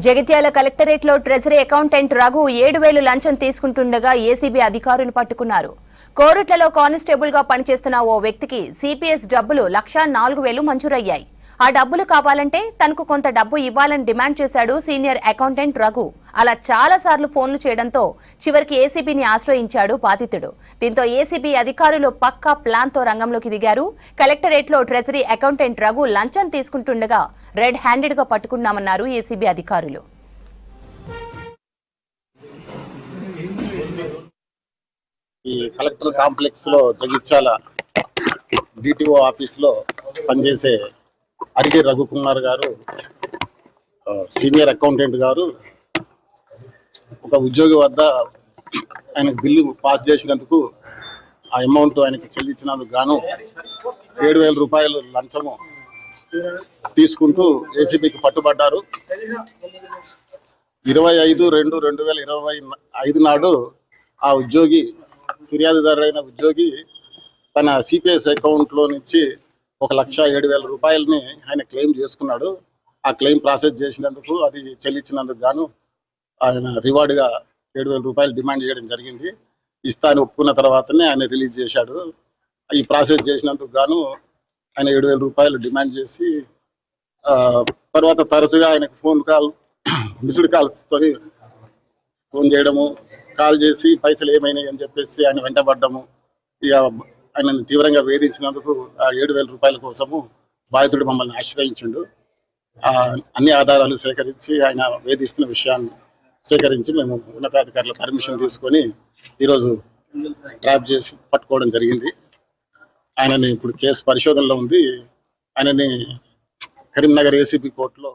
జగిత్యాల కలెక్టరేట్లో treasury accountant Raghu 7,000 లంచం తీసుకుంటుండగా ACB అధికారులు పట్టుకున్నారు. కోరుట్లలో కానిస్టేబుల్ గా పనిచేస్తున్న ఓ వ్యక్తికి సిపిఎస్ డబ్బులు 1,04,000 మంజూరయ్యాయి. ఆ డబ్బులు కావాలంటే తనకు కొంత డబ్బు ఇవ్వాలని డిమాండ్ చేశాడు సీనియర్ అకౌంటెంట్ రఘు. అలా చాలా సార్లు ఫోన్లు చేయడంతో చివరికి ఏసీబీని ఆశ్రయించాడు బాధితుడు. దీంతో ఏసీబీ అధికారులు పక్కా ప్లాన్ తో రంగంలోకి దిగారు. కలెక్టరేట్లో ట్రెజరీ అకౌంటెంట్ రఘు లంచం తీసుకుంటుండగా రెడ్ హ్యాండెడ్ గా పట్టుకున్నామన్నారు ఏసీబీ అధికారులు. ఈ కలెక్టర్ కాంప్లెక్స్ లో జగిత్యాల డిటిఓ ఆఫీస్ లో పనిచేసే అరిగే రఘుకుమార్ గారు, సీనియర్ అకౌంటెంట్ గారు, ఒక ఉద్యోగి వద్ద ఆయనకు బిల్లు పాస్ చేసినందుకు ఆ అమౌంట్ ఆయనకి చెల్లించినందుకు గాను 7,000 రూపాయలు లంచము తీసుకుంటూ ఏసీబీకి పట్టుబడ్డారు. 25/2/2025 నాడు ఆ ఉద్యోగి, ఫిర్యాదుదారుడైన ఉద్యోగి తన సిపిఎస్ అకౌంట్లో నుంచి 1,07,000 రూపాయలని ఆయన క్లెయిమ్ చేసుకున్నాడు. ఆ క్లెయిమ్ ప్రాసెస్ చేసినందుకు, అది చెల్లించినందుకు గాను ఆయన రివార్డుగా 7,000 రూపాయలు డిమాండ్ చేయడం జరిగింది. ఇస్తాను ఒప్పుకున్న తర్వాతనే ఆయన రిలీజ్ చేశాడు. ఈ ప్రాసెస్ చేసినందుకు గాను ఆయన 7,000 రూపాయలు డిమాండ్ చేసి తర్వాత తరచుగా ఆయనకు ఫోన్ కాల్, మిస్డ్ కాల్స్తో ఫోన్ చేయడము, కాల్ చేసి పైసలు ఏమైనాయి అని చెప్పేసి ఆయన వెంటబడ్డము, ఇక ఆయన తీవ్రంగా వేధించినందుకు ఆ 7,000 రూపాయల కోసము బాధితుడు మమ్మల్ని ఆశ్రయించిండు. అన్ని ఆధారాలు సేకరించి, ఆయన వేధిస్తున్న విషయాన్ని సేకరించి మేము ఉన్నతాధికారుల పర్మిషన్ తీసుకొని ఈరోజు ట్రాప్ చేసి పట్టుకోవడం జరిగింది. ఆయనని ఇప్పుడు కేసు పరిశోధనలో ఉంది. ఆయనని కరీంనగర్ ఏసీబీ కోర్టులో